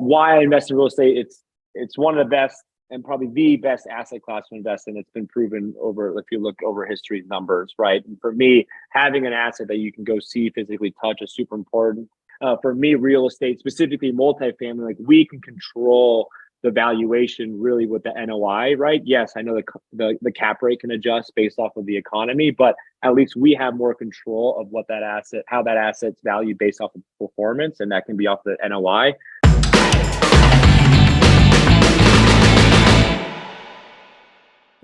why I invest in real estate. It's one of the best and probably the best asset class to invest in. It's been proven over, if you look over history's numbers, right? And for me, having an asset that you can go see, physically touch is super important. For me, real estate, specifically multifamily, like we can control the valuation really with the NOI, right? Yes, I know the cap rate can adjust based off of the economy, but at least we have more control of what that asset, how that asset's valued based off of performance, and that can be off the NOI.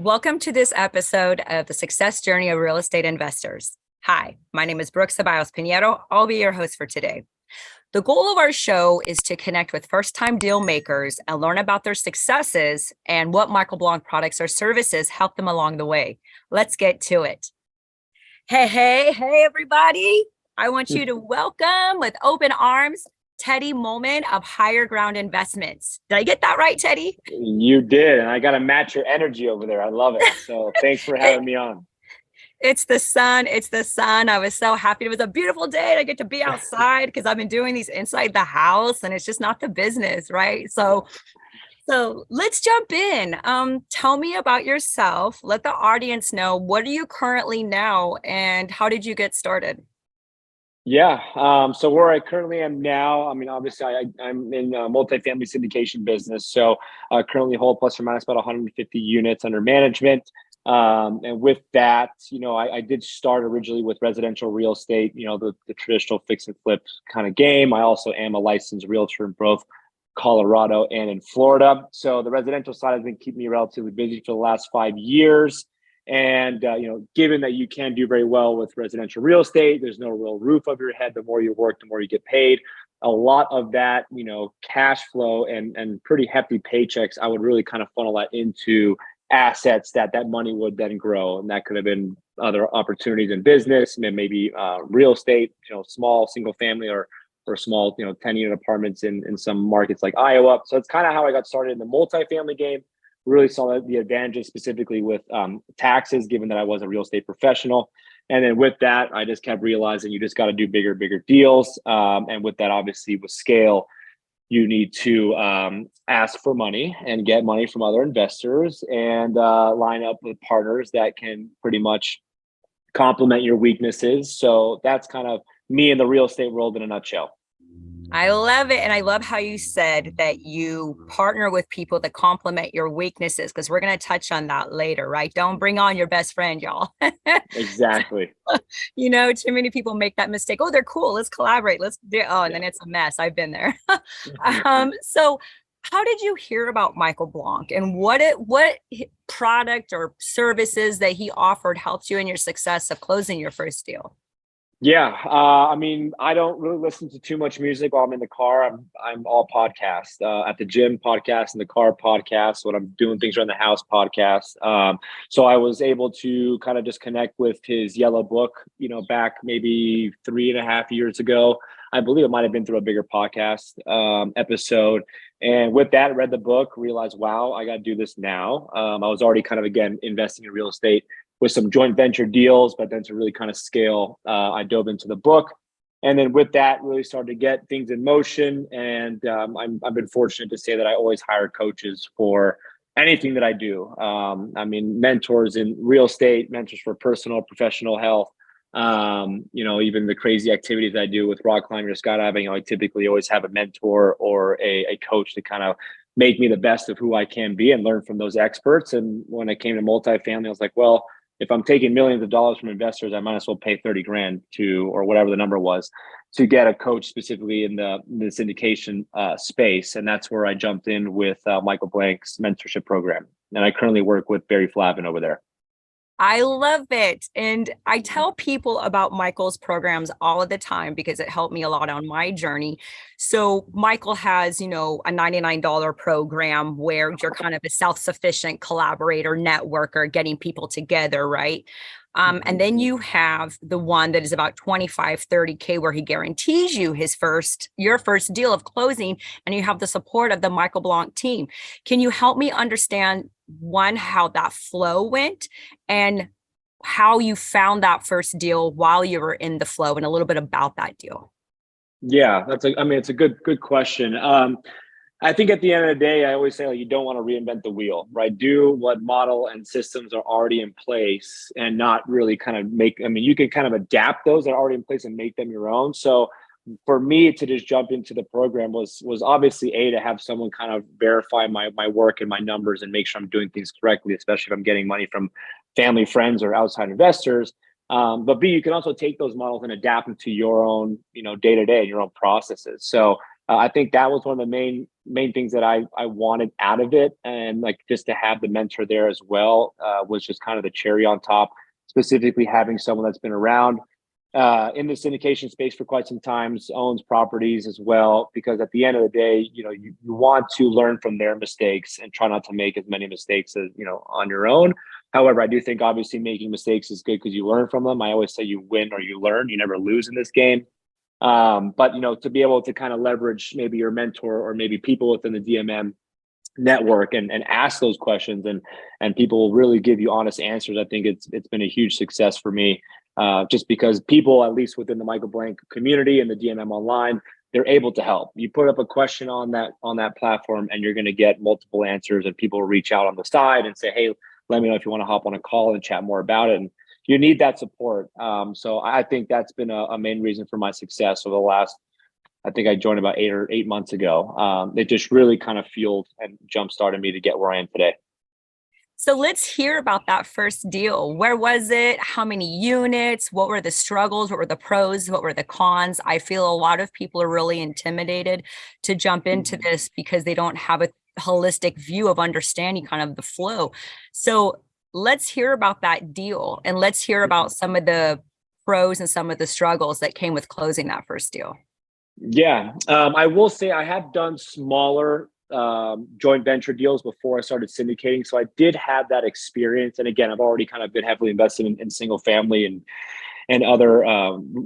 Welcome to this episode of the Success Journey of Real Estate Investors. Hi, my name is Brooke Ceballos Pinheiro. I'll be your host for today. The goal of our show is to connect with first-time deal makers and learn about their successes and what Michael Blanc products or services help them along the way. Let's get to it. Hey, everybody. I want you to welcome with open arms Teddy Mohlman of Higher Ground Investments. Did I get that right, Teddy? You did, and I got to match your energy over there. I love it. So thanks for having me on. It's the sun. I was so happy. It was a beautiful day. I get to be outside because I've been doing these inside the house and it's just not the business, right? So let's jump in. Tell me about yourself. Let the audience know, what are you currently now and how did you get started? Yeah. So where I currently am now, I mean, obviously I'm in a multifamily syndication business. So I currently hold plus or minus about 150 units under management. And with that, I did start originally with residential real estate, the traditional fix and flip kind of game. I also am a licensed realtor in both Colorado and in Florida. So the residential side has been keeping me relatively busy for the last 5 years. And, given that you can do very well with residential real estate, there's no real roof over your head. The more you work, the more you get paid. A lot of that, cash flow and pretty hefty paychecks, I would really kind of funnel that into assets that money would then grow. And that could have been other opportunities in business, maybe real estate, small single family or small, 10-unit apartments in some markets like Iowa. So it's kind of how I got started in the multifamily game. Really saw the advantages specifically with taxes, given that I was a real estate professional. And then with that, I just kept realizing you just got to do bigger deals. And with that, obviously with scale, you need to ask for money and get money from other investors and line up with partners that can pretty much complement your weaknesses. So that's kind of me in the real estate world in a nutshell. I love it. And I love how you said that you partner with people that complement your weaknesses, because we're going to touch on that later, right? Don't bring on your best friend, y'all. Exactly. Too many people make that mistake. Oh, they're cool. Let's collaborate. Let's do. Oh, and then it's a mess. I've been there. So how did you hear about Michael Blanc and what product or services that he offered helped you in your success of closing your first deal? Yeah. I mean, I don't really listen to too much music while I'm in the car. I'm all podcast, at the gym podcast, in the car podcast, when I'm doing things around the house podcast. So I was able to kind of just connect with his yellow book, back maybe 3.5 years ago. I believe it might've been through a bigger podcast, episode. And with that, read the book, realized, wow, I got to do this now. I was already kind of, again, investing in real estate with some joint venture deals, but then to really kind of scale, I dove into the book. And then with that, really started to get things in motion. And I've been fortunate to say that I always hire coaches for anything that I do. Mentors in real estate, mentors for personal, professional health, even the crazy activities I do with rock climbing or skydiving. I typically always have a mentor or a coach to kind of make me the best of who I can be and learn from those experts. And when it came to multifamily, I was like, well, if I'm taking millions of dollars from investors, I might as well pay 30 grand or whatever the number was, to get a coach specifically in the syndication space. And that's where I jumped in with Michael Blanc's mentorship program. And I currently work with Barry Flavin over there. I love it. And I tell people about Michael's programs all of the time because it helped me a lot on my journey. So Michael has, a $99 program where you're kind of a self-sufficient collaborator, networker, getting people together, right? And then you have the one that is about 25, 30K where he guarantees you your first deal of closing, and you have the support of the Michael Blanc team. Can you help me understand, one, how that flow went and how you found that first deal while you were in the flow, and a little bit about that deal? Yeah, it's a good question. I think at the end of the day, I always say like you don't want to reinvent the wheel, right? Do what model and systems are already in place and not really kind of make, I mean, you can kind of adapt those that are already in place and make them your own. So for me to just jump into the program was obviously to have someone kind of verify my work and my numbers and make sure I'm doing things correctly, especially if I'm getting money from family, friends, or outside investors. But B, you can also take those models and adapt them to your own, day to day and your own processes. So I think that was one of the main things that I wanted out of it, and like just to have the mentor there as well was just kind of the cherry on top. Specifically, having someone that's been around in the syndication space for quite some time, owns properties as well, because at the end of the day, you want to learn from their mistakes and try not to make as many mistakes as on your own. However, I do think obviously making mistakes is good because you learn from them. I always say you win or you learn, you never lose in this game. But to be able to kind of leverage maybe your mentor or maybe people within the DMM network and ask those questions, and people will really give you honest answers. I think it's been a huge success for me, just because people, at least within the Michael Blank community and the DMM online, they're able to help. You put up a question on that platform and you're going to get multiple answers, and people will reach out on the side and say, hey, let me know if you want to hop on a call and chat more about it. And you need that support. So I think that's been a main reason for my success over the last, I think I joined about 8 months ago. It just really kind of fueled and jump-started me to get where I am today. So let's hear about that first deal. Where was it? How many units? What were the struggles? What were the pros? What were the cons? I feel a lot of people are really intimidated to jump into this because they don't have a holistic view of understanding kind of the flow. So let's hear about that deal, and let's hear about some of the pros and some of the struggles that came with closing that first deal. Yeah, I will say I have done smaller joint venture deals before I started syndicating. So I did have that experience. And again, I've already kind of been heavily invested in single family and other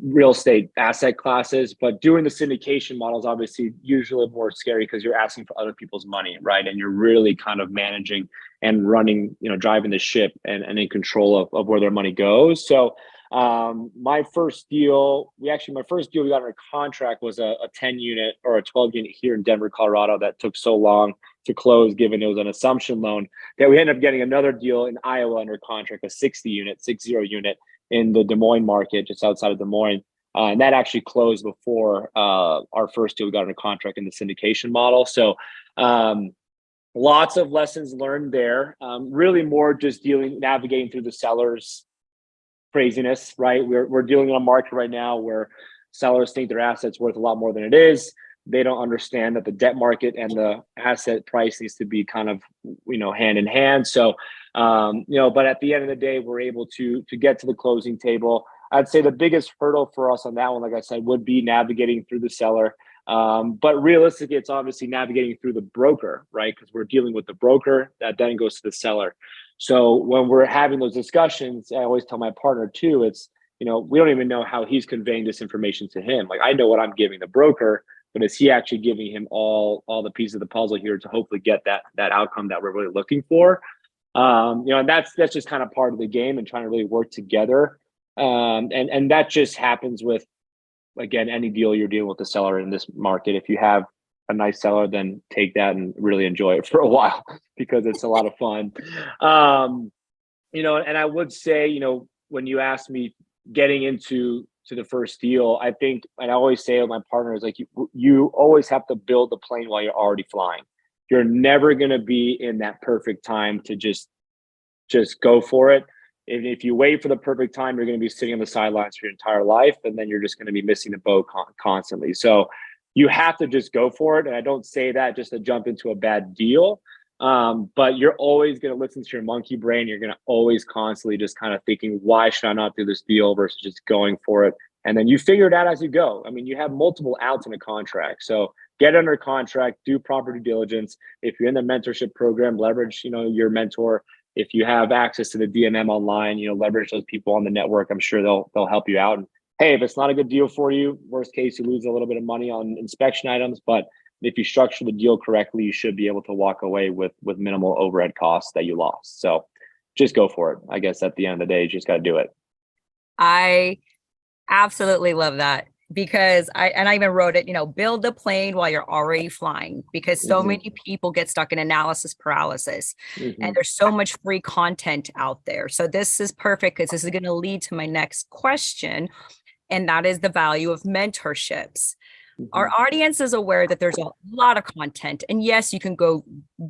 real estate asset classes. But doing the syndication model is obviously usually more scary because you're asking for other people's money, right? And you're really kind of managing and running, driving the ship and in control of where their money goes. So my first deal we got under contract was a 10 unit or a 12 unit here in Denver, Colorado, that took so long to close, given it was an assumption loan, that we ended up getting another deal in Iowa under contract, a 60 unit in the Des Moines market, just outside of Des Moines. And that actually closed before our first deal we got under contract in the syndication model. So lots of lessons learned there. Really more just navigating through the sellers craziness, right? We're dealing in a market right now where sellers think their asset's worth a lot more than it is. They don't understand that the debt market and the asset price needs to be kind of, hand in hand. So, but at the end of the day, we're able to get to the closing table. I'd say the biggest hurdle for us on that one, like I said, would be navigating through the seller. But realistically, it's obviously navigating through the broker, right? Because we're dealing with the broker that then goes to the seller. So when we're having those discussions, I always tell my partner too, it's, we don't even know how he's conveying this information to him. Like, I know what I'm giving the broker, but is he actually giving him all the pieces of the puzzle here to hopefully get that outcome that we're really looking for? And that's just kind of part of the game and trying to really work together. And that just happens with, again, any deal you're dealing with the seller in this market. If you have a nice seller, then take that and really enjoy it for a while because it's a lot of fun. And I would say, when you ask me getting into the first deal, I think, and I always say with my partners, like you always have to build the plane while you're already flying. You're never going to be in that perfect time to just go for it. If you wait for the perfect time, you're going to be sitting on the sidelines for your entire life, and then you're just going to be missing the boat constantly. So you have to just go for it. And I don't say that just to jump into a bad deal, but you're always going to listen to your monkey brain. You're going to always constantly just kind of thinking, why should I not do this deal versus just going for it? And then you figure it out as you go. I mean, you have multiple outs in a contract. So get under contract, do proper due diligence. If you're in the mentorship program, leverage, your mentor. If you have access to the DMM online, leverage those people on the network. I'm sure they'll help you out. And hey, if it's not a good deal for you, worst case, you lose a little bit of money on inspection items. But if you structure the deal correctly, you should be able to walk away with minimal overhead costs that you lost. So just go for it. I guess at the end of the day, you just got to do it. I absolutely love that. because I even wrote it, build the plane while you're already flying, because so Hmm. many people get stuck in analysis paralysis, and Hmm. there's so much free content out there. So this is perfect because this is going to lead to my next question, and that is the value of mentorships. Our Hmm. audience is aware that there's a lot of content. And yes, you can go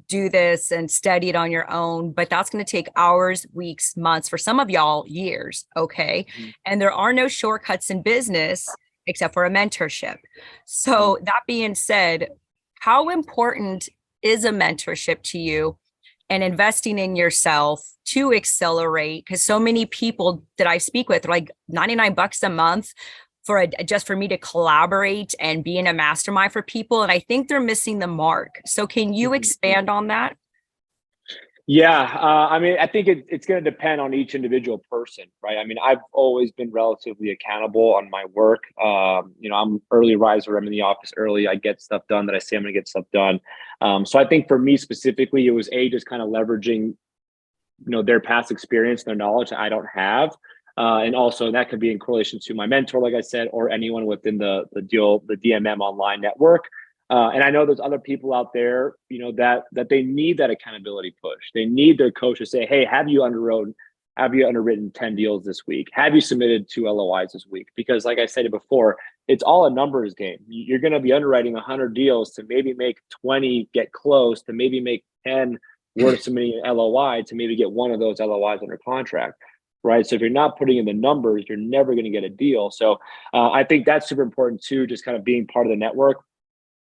do this and study it on your own, but that's going to take hours, weeks, months, for some of y'all, years. Okay. Hmm. And there are no shortcuts in business except for a mentorship. Hmm. So, that being said, how important is a mentorship to you and investing in yourself to accelerate? Because so many people that I speak with are like $99 a month just for me to collaborate and be in a mastermind for people. And I think they're missing the mark. So can you Hmm. expand on that? Yeah, I mean, I think it's going to depend on each individual person, right? I mean, I've always been relatively accountable on my work. I'm early riser. I'm in the office early. I get stuff done that I say I'm going to get stuff done. So I think for me specifically, it was just kind of leveraging, their past experience, their knowledge that I don't have. And also that could be in correlation to my mentor, like I said, or anyone within the DMM online network. And I know there's other people out there, that they need that accountability push. They need their coach to say, "Hey, have you underwritten 10 deals this week? Have you submitted 2 LOIs this week?" Because like I said before, it's all a numbers game. You're going to be underwriting 100 deals to maybe make 20 get close, to maybe make 10 worth submitting an LOI, to maybe get one of those LOIs under contract. Right. So if you're not putting in the numbers, you're never going to get a deal. So I think that's super important too, just kind of being part of the network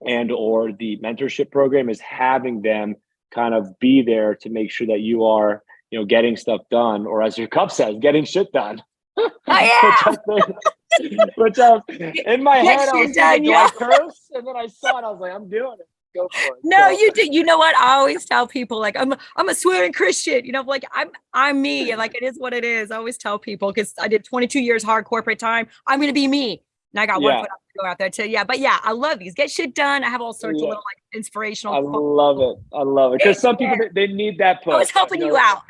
and or the mentorship program, is having them kind of be there to make sure that you are, getting stuff done, or as your cup says, getting shit done. Oh which yeah. I think, which in my Get head I shit was thinking, done, do yo. I curse? And then I saw it, I was like, I'm doing it. Go for it. No, So you do. You know what? I always tell people, like, I'm a swearing Christian, like I'm me. And like, it is what it is. I always tell people, because I did 22 years hard corporate time. I'm gonna be me. And I got one yeah, foot out there too. Yeah. But yeah, I love these. Get shit done. I have all sorts of yeah, little like inspirational I quotes. love it. I love it because some people, There. they need that I was push. helping you out.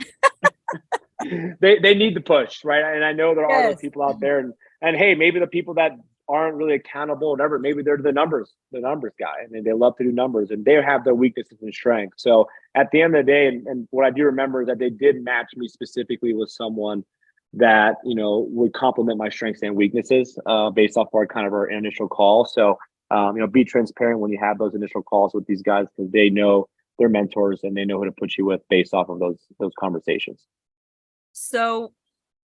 They need the push, right? And I know there are those Yes. people out there, and hey, maybe the people that aren't really accountable, or whatever, maybe they're the numbers guy, and they love to do numbers, and they have their weaknesses and strengths. So at the end of the day, and what I do remember is that they did match me specifically with someone that would complement my strengths and weaknesses, based off our initial call. So be transparent when you have those initial calls with these guys, because they know they're mentors and they know who to put you with based off of those conversations. So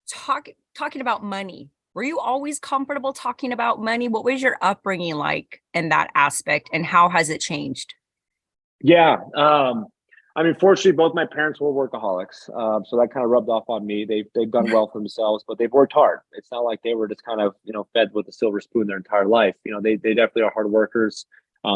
talking about money, were you always comfortable talking about money? What was your upbringing like in that aspect, and how has it changed? Yeah. I mean, fortunately, both my parents were workaholics. So that kind of rubbed off on me. They've done well for themselves, but they've worked hard. It's not like they were just kind of, fed with a silver spoon their entire life. They definitely are hard workers.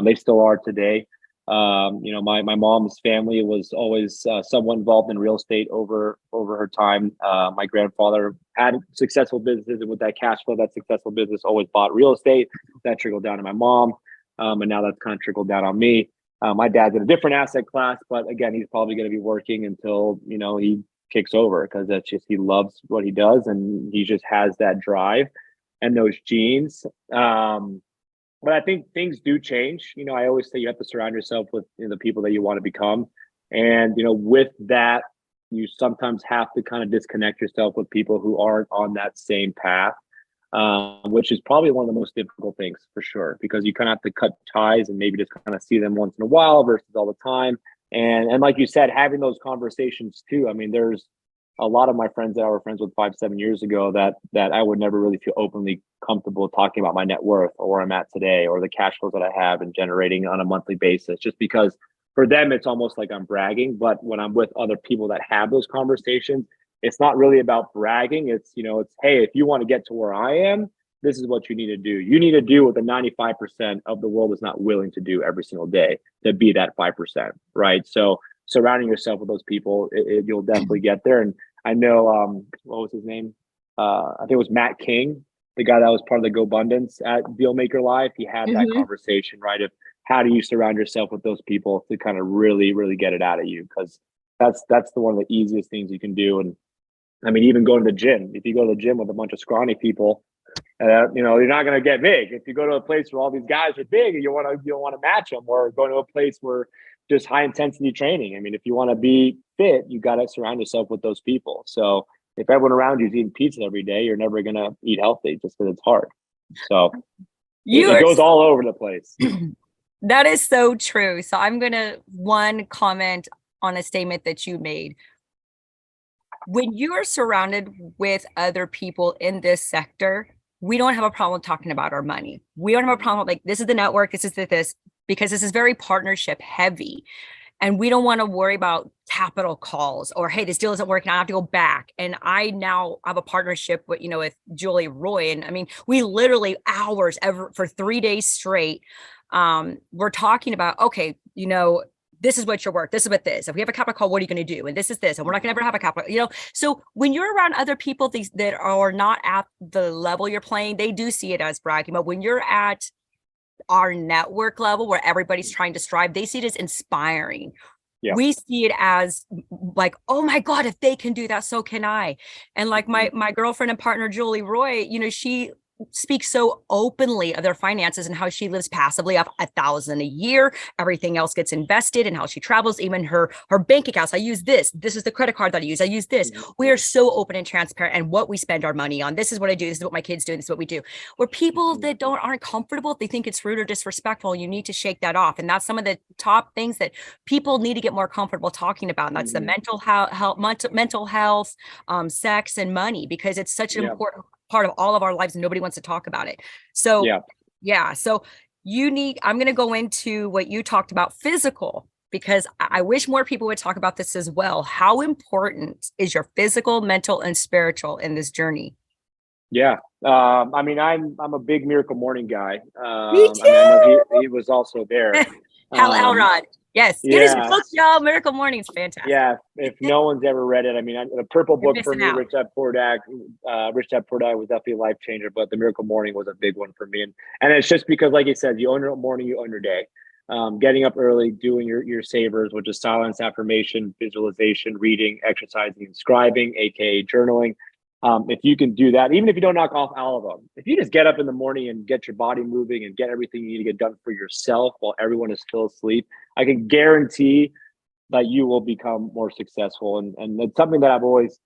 They still are today. My mom's family was always somewhat involved in real estate over her time. My grandfather had successful businesses, and with that cash flow, that successful business always bought real estate. That trickled down to my mom, and now that's kind of trickled down on me. My dad's in a different asset class, but again, he's probably going to be working until he kicks over, because that's just, he loves what he does, and he just has that drive and those genes. But I think things do change. I always say you have to surround yourself with the people that you want to become, and with that, you sometimes have to kind of disconnect yourself with people who aren't on that same path, which is probably one of the most difficult things for sure, because you kind of have to cut ties and maybe just kind of see them once in a while versus all the time. And like you said, having those conversations too. I mean, there's a lot of my friends that I were friends with 5, 7 years ago that I would never really feel openly comfortable talking about my net worth, or where I'm at today, or the cash flows that I have and generating on a monthly basis, just because for them it's almost like I'm bragging. But when I'm with other people that have those conversations, it's not really about bragging. It's hey, if you want to get to where I am, this is what you need to do. You need to do what the 95% of the world is not willing to do every single day to be that 5%, right? So surrounding yourself with those people, you'll definitely get there. And I know, what was his name? I think it was Matt King, the guy that was part of the GoBundance at Dealmaker Live. He had that Mhm. conversation, right? Of how do you surround yourself with those people to kind of really, really get it out of you? Because that's the one of the easiest things you can do. And I mean, even going to the gym, if you go to the gym with a bunch of scrawny people, You're not going to get big if you go to a place where all these guys are big and you don't want to match them, or going to a place where just high intensity training. I mean, if you want to be fit, you got to surround yourself with those people. So if everyone around you is eating pizza every day, you're never going to eat healthy just because it's hard. So it goes all over the place. That is so true. So I'm going to comment on a statement that you made. When you are surrounded with other people in this sector, we don't have a problem talking about our money. We don't have a problem like, this is the network, this is this, because this is very partnership heavy. And we don't want to worry about capital calls or, hey, this deal isn't working, I have to go back. And I now have a partnership with, with Julie Roy. And I mean, we literally hours for 3 days straight. We're talking about, okay, this is what you're worth. This is what this. If we have a capital call, what are you going to do? And this is this. And we're not going to ever have a capital, So when you're around other people that are not at the level you're playing, they do see it as bragging. But when you're at our network level where everybody's trying to strive, they see it as inspiring. Yeah. We see it as like, oh my God, if they can do that, so can I. And like my girlfriend and partner, Julie Roy, she speaks so openly of their finances and how she lives passively off $1,000 a year. Everything else gets invested, and how she travels, even her bank accounts. I use this. This is the credit card that I use. I use this. We are so open and transparent, and what we spend our money on. This is what I do. This is what my kids do. This is what we do. Where people that aren't comfortable, if they think it's rude or disrespectful, you need to shake that off. And that's some of the top things that people need to get more comfortable talking about. And that's the mental health, sex, and money, because it's such an important part of all of our lives and nobody wants to talk about it. So so I'm going to go into what you talked about, physical, because I wish more people would talk about this as well. How important is your physical, mental, and spiritual in this journey? Yeah. I mean, I'm a big Miracle Morning guy. Me too. I mean, I know he was also there. Hal Elrod. Yes. Get his book, y'all. Miracle Morning is fantastic. Yeah. If no one's ever read it, I mean, the purple book for me, Rich Dad Poor Dad was definitely a life changer, but the Miracle Morning was a big one for me. And it's just because, like you said, you own your morning, you own your day. Getting up early, doing your savers, which is silence, affirmation, visualization, reading, exercising, and scribing, aka journaling. If you can do that, even if you don't knock off all of them, if you just get up in the morning and get your body moving and get everything you need to get done for yourself while everyone is still asleep, I can guarantee that you will become more successful. And it's something that I've always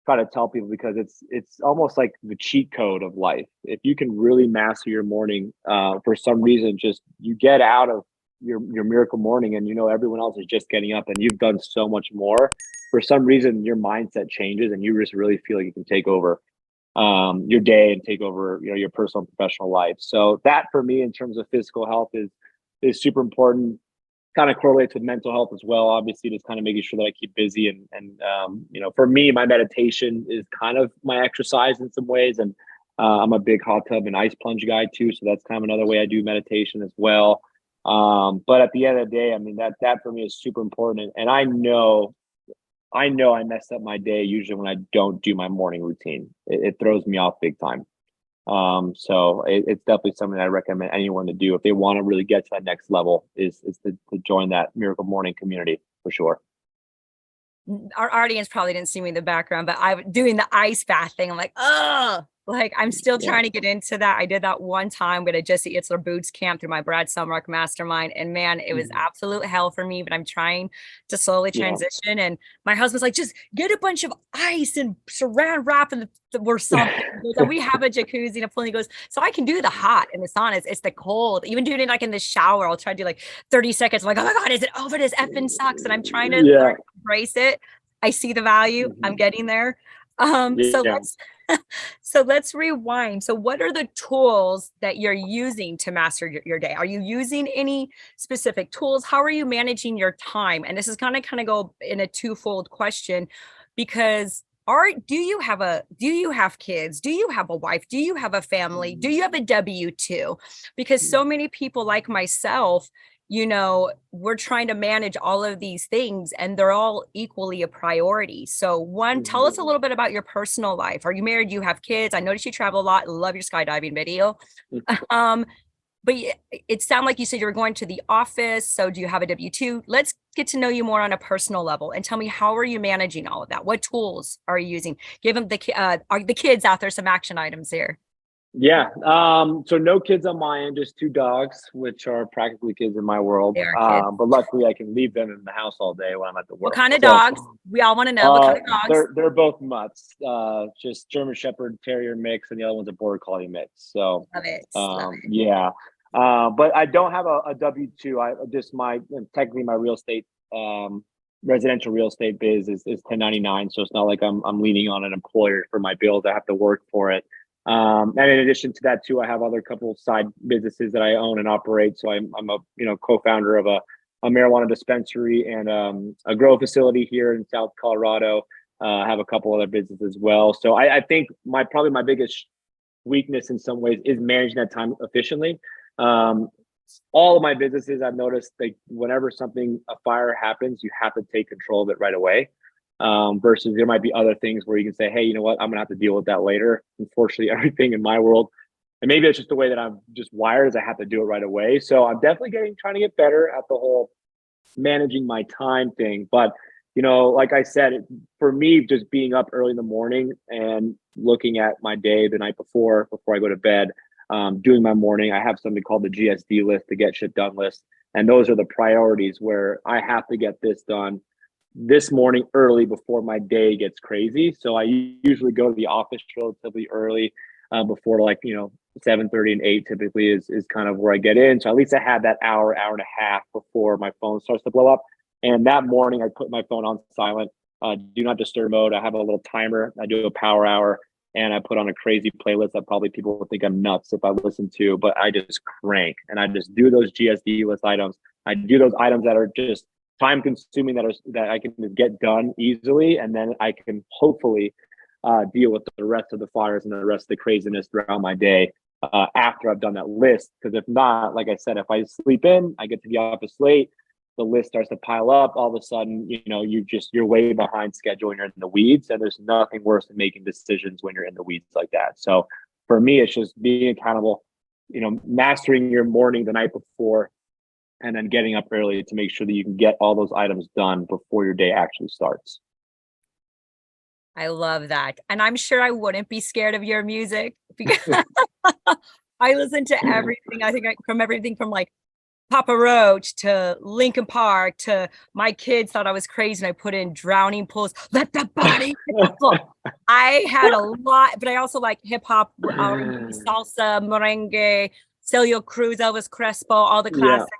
tried to tell people, because it's almost like the cheat code of life. If you can really master your morning, for some reason, just you get out of your miracle morning and everyone else is just getting up and you've done so much more. For some reason, your mindset changes and you just really feel like you can take over your day and take over, your personal and professional life. So that for me, in terms of physical health, is super important. Kind of correlates with mental health as well. Obviously, just kind of making sure that I keep busy and for me, my meditation is kind of my exercise in some ways. And I'm a big hot tub and ice plunge guy too. So that's kind of another way I do meditation as well. But at the end of the day, I mean, that for me is super important. And I know I mess up my day usually when I don't do my morning routine. It throws me off big time. So it's definitely something that I recommend anyone to do if they want to really get to that next level, is to join that Miracle Morning community for sure. Our audience probably didn't see me in the background, but I'm doing the ice bath thing. I'm like, oh, like I'm still trying to get into that. I did that one time with a Jesse Itzler Boots camp through my Brad Sumrock mastermind. And man, it was absolute hell for me, but I'm trying to slowly transition. And my husband's like, just get a bunch of ice and saran wrap or something. And we have a jacuzzi and a pool. And he goes, so I can do the hot and the sauna. It's the cold. Even doing it like in the shower, I'll try to do like 30 seconds. I'm like, oh my God, is it over? This effing sucks. And I'm trying to learn to embrace it. I see the value. I'm getting there. So let's rewind. So what are the tools that you're using to master your day? Are you using any specific tools? How are you managing your time? And this is kind of go in a twofold question, because do you have kids? Do you have a wife? Do you have a family? Do you have a W-2? Because so many people like myself, we're trying to manage all of these things and they're all equally a priority. So one, tell us a little bit about your personal life. Are you married? Do you have kids? I noticed you travel a lot. Love your skydiving video. But it sounded like you said you were going to the office. So do you have a W-2? Let's get to know you more on a personal level and tell me, how are you managing all of that? What tools are you using? Give them are the kids out there some action items here. Yeah. So no kids on my end, just two dogs, which are practically kids in my world. They are kids. But luckily I can leave them in the house all day when I'm at the What work. kind of So dogs? We all want to know what kind of dogs. they're both mutts. Just German Shepherd Terrier mix, and the other one's a Border Collie mix. So Love it. Love it. yeah. But I don't have a W-2. I just technically my real estate residential real estate biz is 1099. So it's not like I'm leaning on an employer for my bills. I have to work for it. And in addition to that too, I have other couple of side businesses that I own and operate. So I'm a co-founder of a marijuana dispensary and a grow facility here in South Colorado. I have a couple other businesses as well. So I think probably my biggest weakness in some ways is managing that time efficiently. All of my businesses, I've noticed, whenever a fire happens, you have to take control of it right away. Versus there might be other things where you can say, hey, you know what, I'm gonna have to deal with that later. Unfortunately, everything in my world, and maybe it's just the way that I'm just wired, is I have to do it right away. So I'm definitely trying to get better at the whole managing my time thing. But like I said, for me, just being up early in the morning and looking at my day the night before I go to bed, doing my morning, I have something called the GSD list, the get shit done list. And those are the priorities where I have to get this done this morning early before my day gets crazy. So I usually go to the office relatively early, before 7:30 and 8 typically is kind of where I get in. So at least I have that hour and a half before my phone starts to blow up. And that morning I put my phone on silent, do not disturb mode. I have a little timer. I do a power hour and I put on a crazy playlist that probably people would think I'm nuts if I listen to, but I just crank and I just do those GSD list items. I do those items that are just time consuming that I can get done easily. And then I can hopefully deal with the rest of the fires and the rest of the craziness throughout my day after I've done that list. Because if not, like I said, if I sleep in, I get to the office late, the list starts to pile up. All of a sudden, you're way behind schedule and you're in the weeds. And there's nothing worse than making decisions when you're in the weeds like that. So for me, it's just being accountable, mastering your morning the night before, and then getting up early to make sure that you can get all those items done before your day actually starts. I love that. And I'm sure I wouldn't be scared of your music because I listen to everything. I think from everything from like Papa Roach to Linkin Park to my kids thought I was crazy and I put in Drowning Pools, Let the Body Hit the Floor. I had a lot, but I also like hip hop, salsa, merengue, Celio Cruz, Elvis Crespo, all the classics,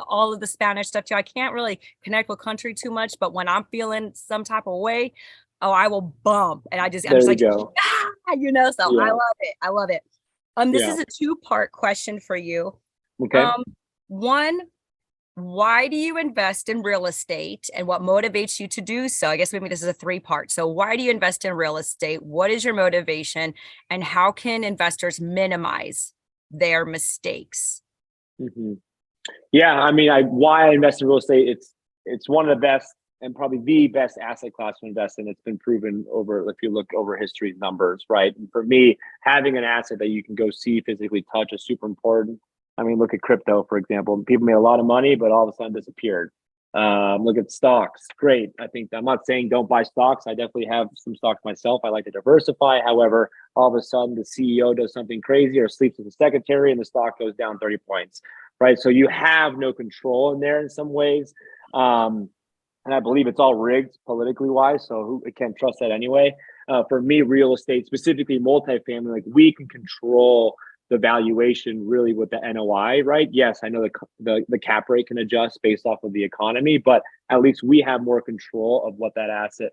all of the Spanish stuff too. I can't really connect with country too much, but when I'm feeling some type of way, I will bump. And I'm just like, go. So yeah. I love it. I love it. This is a 2-part question for you. Okay. One, why do you invest in real estate and what motivates you to do so? I guess maybe this is a 3-part. So why do you invest in real estate? What is your motivation? And how can investors minimize their mistakes? Mm-hmm. Yeah, I mean, why I invest in real estate, it's one of the best and probably the best asset class to invest in. It's been proven if you look over history's numbers, right? And for me, having an asset that you can go see, physically touch is super important. I mean, look at crypto, for example. People made a lot of money, but all of a sudden disappeared. Look at stocks. Great. I'm not saying don't buy stocks. I definitely have some stocks myself. I like to diversify. However, all of a sudden the CEO does something crazy or sleeps with the secretary and the stock goes down 30 points, right? So you have no control in there in some ways. And I believe it's all rigged politically wise. So who can't trust that anyway? For me, real estate, specifically multifamily, like we can control the valuation really with the NOI, right? Yes, I know the cap rate can adjust based off of the economy, but at least we have more control of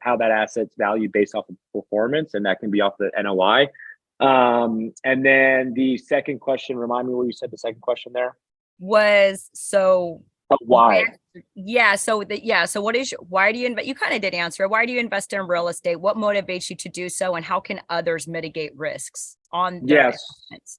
how that asset's valued based off of performance, and that can be off the NOI. And then the second question, remind me what you said the second question there was. So why? So why do you invest? You kind of did answer. Why do you invest in real estate? What motivates you to do so? And how can others mitigate risks on their investments?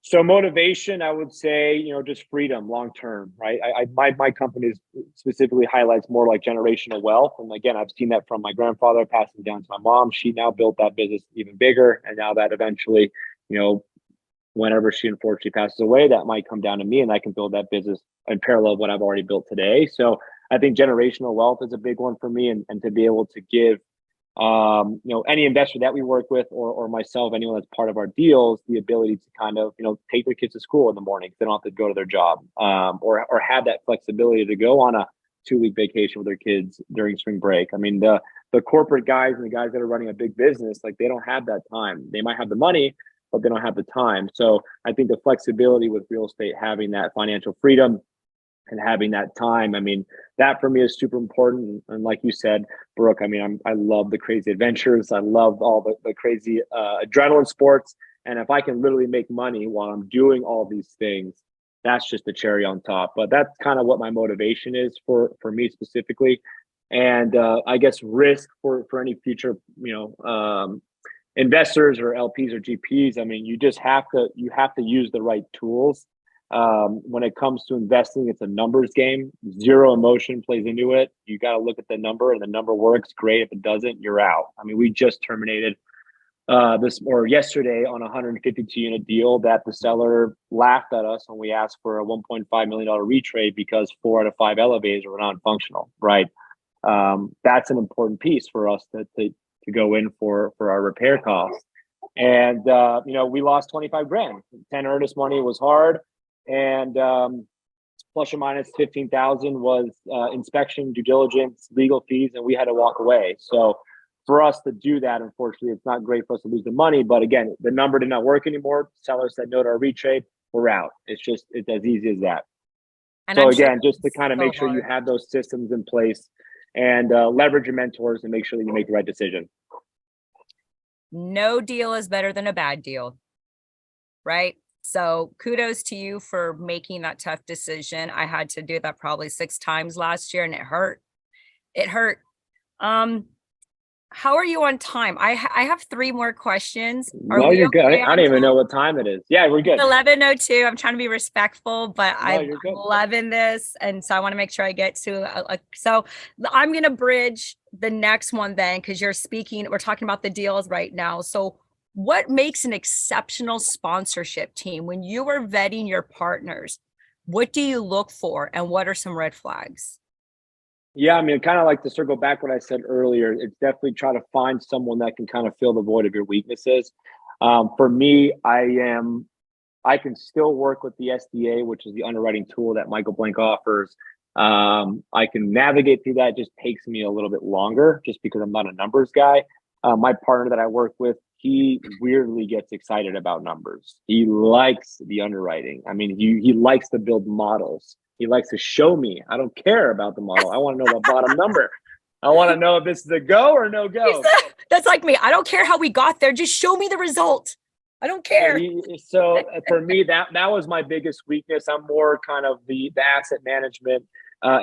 So motivation, I would say, just freedom long term, right? My company specifically highlights more like generational wealth. And again, I've seen that from my grandfather passing down to my mom. She now built that business even bigger. And now that eventually, whenever she unfortunately passes away, that might come down to me and I can build that business in parallel of what I've already built today. So I think generational wealth is a big one for me, and to be able to give any investor that we work with or myself, anyone that's part of our deals, the ability to kind of, take their kids to school in the morning. They don't have to go to their job, or have that flexibility to go on a 2-week vacation with their kids during spring break. I mean, the corporate guys and the guys that are running a big business, like they don't have that time. They might have the money, but they don't have the time. So I think the flexibility with real estate, having that financial freedom and having that time, I mean, that for me is super important. And like you said, Brooke, I mean, I love the crazy adventures. I love all the crazy adrenaline sports. And if I can literally make money while I'm doing all these things, that's just the cherry on top. But that's kind of what my motivation is for me specifically. And I guess risk for any future, investors or LPs or GPs. I mean, you have to use the right tools. When it comes to investing, it's a numbers game. Zero emotion plays into it. You got to look at the number, and the number works great. If it doesn't, you're out. I mean, we just terminated yesterday on a 152 unit deal that the seller laughed at us when we asked for a $1.5 million retrade because 4 out of 5 elevators were non-functional, right? That's an important piece for us to go in for our repair costs. And, we lost 25 grand. 10 earnest money was hard. And plus or minus 15,000 was inspection, due diligence, legal fees, and we had to walk away. So for us to do that, unfortunately, it's not great for us to lose the money. But again, the number did not work anymore. Seller said no to our retrade. We're out. It's as easy as that. And so again, just to kind of make sure you have those systems in place and leverage your mentors and make sure that you make the right decision. No deal is better than a bad deal, right? So kudos to you for making that tough decision. I had to do that probably 6 times last year and it hurt. It hurt. How are you on time? I have 3 more questions. No, you're good. I don't even know what time it is. Yeah, we're good. 11:02. I'm trying to be respectful, but I'm loving this. And so I want to make sure I get to, so I'm going to bridge the next one then, because we're talking about the deals right now. So what makes an exceptional sponsorship team? When you are vetting your partners, what do you look for and what are some red flags? Yeah, I mean, kind of like to circle back what I said earlier, it's definitely try to find someone that can kind of fill the void of your weaknesses. For me, I can still work with the SDA, which is the underwriting tool that Michael Blank offers. I can navigate through that. It just takes me a little bit longer just because I'm not a numbers guy. My partner that I work with, he weirdly gets excited about numbers. He likes the underwriting. I mean, he likes to build models. He likes to show me. I don't care about the model. I want to know the bottom number. I want to know if this is a go or no go. That's like me. I don't care how we got there. Just show me the result. I don't care. So for me, that was my biggest weakness. I'm more kind of the asset management,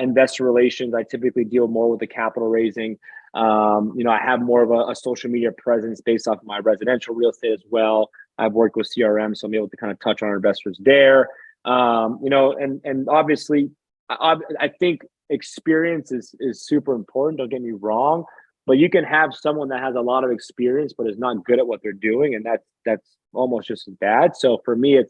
investor relations. I typically deal more with the capital raising. I have more of a social media presence based off of my residential real estate as well. I've worked with CRM, so I'm able to kind of touch on our investors there. And obviously, I think experience is super important. Don't get me wrong, but you can have someone that has a lot of experience but is not good at what they're doing, and that's almost just as bad. So for me,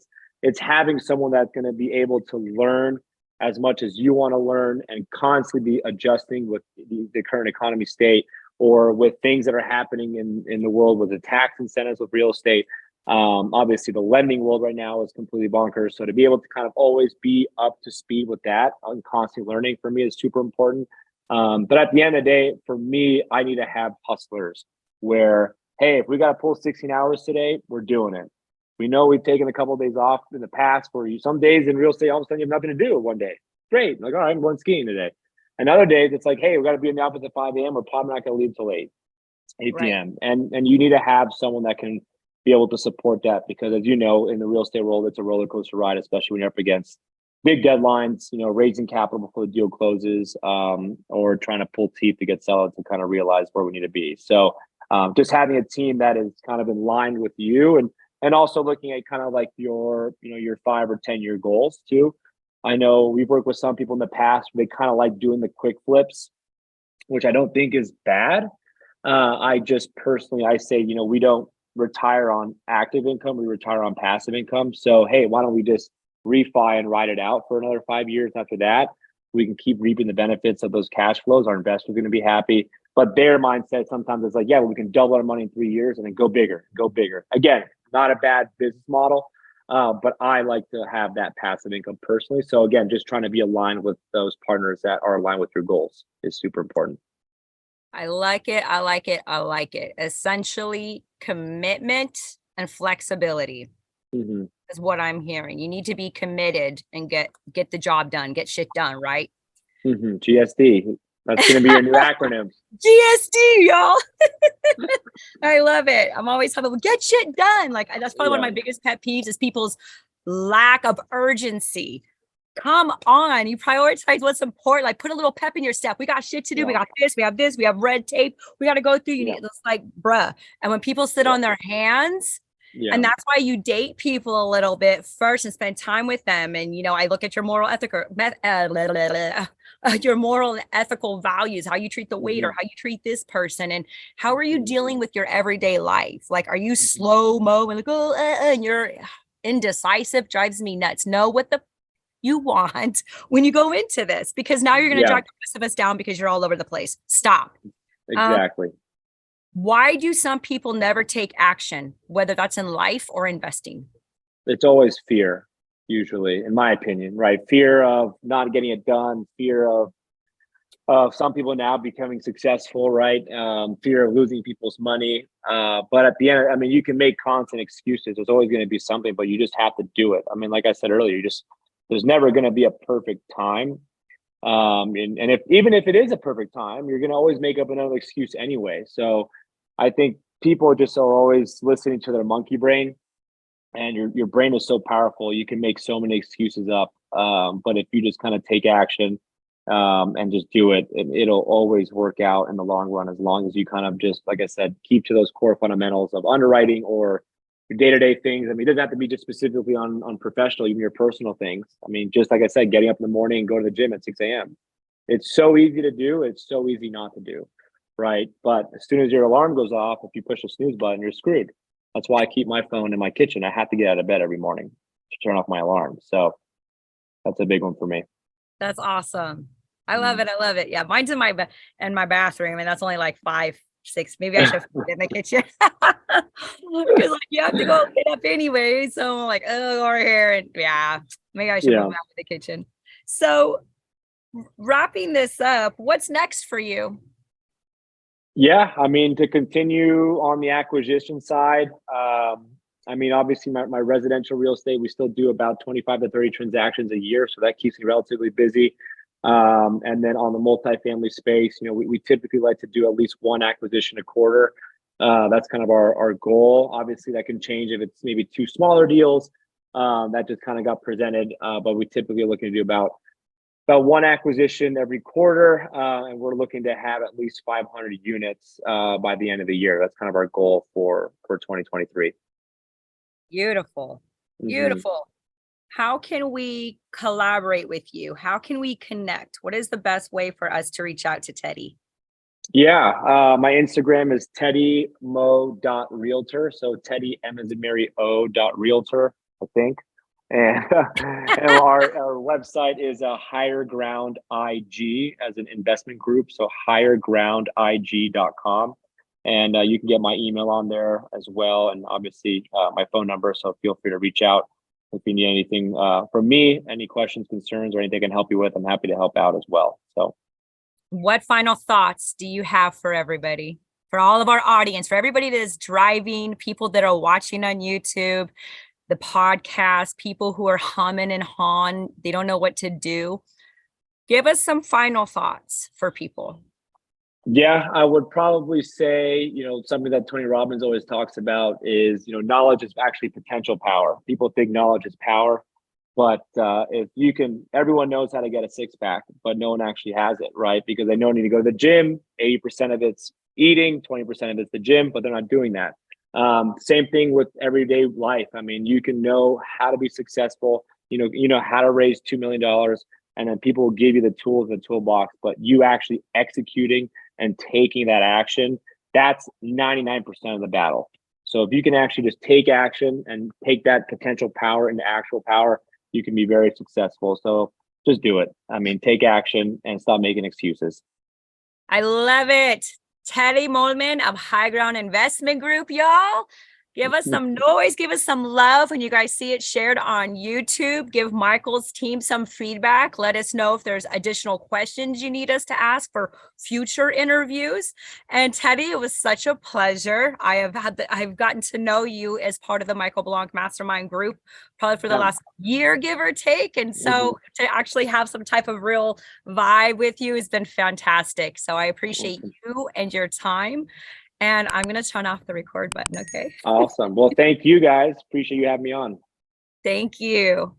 it's having someone that's going to be able to learn as much as you want to learn and constantly be adjusting with the current economy state or with things that are happening in the world with the tax incentives with real estate. Obviously the lending world right now is completely bonkers. So to be able to kind of always be up to speed with that and constantly learning for me is super important. But at the end of the day, for me, I need to have hustlers where, hey, if we got to pull 16 hours today, we're doing it. We know we've taken a couple of days off in the past for you. Some days in real estate, all of a sudden you have nothing to do one day. Great. Like, all right, I'm going skiing today. And other days it's like, hey, we got to be in the office at 5 a.m. We're probably not going to leave till 8 p.m. Right. And you need to have someone that can be able to support that, because as you know, in the real estate world, it's a roller coaster ride, especially when you're up against big deadlines, raising capital before the deal closes, or trying to pull teeth to get sellers to kind of realize where we need to be. So just having a team that is kind of in line with you and also looking at kind of like your 5 or 10 year goals too. I know we've worked with some people in the past, they kind of like doing the quick flips, which I don't think is bad. I just personally, I say, we don't retire on active income, we retire on passive income. So, hey, why don't we just refi and ride it out for another 5 years after that? We can keep reaping the benefits of those cash flows. Our investors are going to be happy. But their mindset sometimes is like, yeah, well, we can double our money in 3 years and then go bigger, go bigger. Again, not a bad business model, but I like to have that passive income personally. So again, just trying to be aligned with those partners that are aligned with your goals is super important. I like it. I like it. I like it. Essentially, commitment and flexibility Hmm. is what I'm hearing. You need to be committed and get the job done, get shit done, right? GSD. That's going to be your new acronym. GSD, y'all. I love it. I'm always telling people, get shit done. Like that's probably one of my biggest pet peeves is people's lack of urgency. Come on, you prioritize what's important. Like put a little pep in your step. We got shit to do. We got this, we have red tape. We got to go through. You need it's like, bruh. And when people sit on their hands, and that's why you date people a little bit first and spend time with them. And I look at your moral your moral and ethical values, how you treat the waiter, how you treat this person, and how are you dealing with your everyday life? Like, are you slow mo and like and you're indecisive? Drives me nuts. Know what you want when you go into this, because now you're going to drag the rest of us down because you're all over the place. Stop. Exactly. Why do some people never take action, whether that's in life or investing? It's always fear, usually, in my opinion, right? Fear of not getting it done, fear of some people now becoming successful, right? Fear of losing people's money. But at the end, I mean, you can make constant excuses. There's always going to be something, but you just have to do it. I mean, like I said earlier, there's never going to be a perfect time. And even if it is a perfect time, you're going to always make up another excuse anyway. So I think people just are always listening to their monkey brain, and your brain is so powerful. You can make so many excuses up. But if you just kind of take action, and just do it, it'll always work out in the long run, as long as you kind of just, like I said, keep to those core fundamentals of underwriting or your day-to-day things. I mean, it doesn't have to be just specifically on professional, even your personal things. I mean, just like I said, getting up in the morning and go to the gym at 6 a.m. It's so easy to do. It's so easy not to do, right? But as soon as your alarm goes off, if you push a snooze button, you're screwed. That's why I keep my phone in my kitchen. I have to get out of bed every morning to turn off my alarm. So that's a big one for me. That's awesome. I love it. I love it. Yeah, mine's in my bathroom, and that's only like 5, 6. Maybe I should put it in the kitchen because like you have to go get up anyway. So I'm like, oh, over here, and maybe I should move out of the kitchen. So wrapping this up, what's next for you? Yeah, I mean, to continue on the acquisition side, I mean, obviously my residential real estate, we still do about 25 to 30 transactions a year. So that keeps me relatively busy. And then on the multifamily space, we typically like to do at least one acquisition a quarter. That's kind of our goal. Obviously that can change if it's maybe 2 smaller deals, that just kind of got presented. But we typically are looking to do about one acquisition every quarter. And we're looking to have at least 500 units, by the end of the year. That's kind of our goal for 2023. Beautiful. Beautiful. How can we collaborate with you? How can we connect? What is the best way for us to reach out to Teddy? Yeah, my Instagram is teddymo.realtor. So Teddy M as in Mary O.realtor, I think. And, and our website is Higher Ground IG as an investment group. So highergroundig.com. And you can get my email on there as well. And obviously my phone number. So feel free to reach out if you need anything from me, any questions, concerns, or anything I can help you with. I'm happy to help out as well. So what final thoughts do you have for everybody, for all of our audience, for everybody that is driving, people that are watching on YouTube, the podcast, people who are humming and hawing, they don't know what to do? Give us some final thoughts for people. Yeah, I would probably say, something that Tony Robbins always talks about is, knowledge is actually potential power. People think knowledge is power, but if you can, everyone knows how to get a 6-pack, but no one actually has it, right? Because they know they need to go to the gym. 80% of it's eating, 20% of it's the gym, but they're not doing that. Same thing with everyday life. I mean, you can know how to be successful, how to raise $2 million, and then people will give you the tools in the toolbox, but you actually executing and taking that action, that's 99% of the battle. So if you can actually just take action and take that potential power into actual power, you can be very successful. So just do it. I mean, take action and stop making excuses. I love it. Teddy Mohlman of High Ground Investment Group, y'all. Give us some noise, give us some love when you guys see it shared on YouTube. Give Michael's team some feedback. Let us know if there's additional questions you need us to ask for future interviews. And Teddy, it was such a pleasure. I've gotten to know you as part of the Michael Blanc Mastermind group, probably for the last year, give or take. And so to actually have some type of real vibe with you has been fantastic. So I appreciate you and your time. And I'm going to turn off the record button. Okay. Awesome. Well, thank you guys. Appreciate you having me on. Thank you.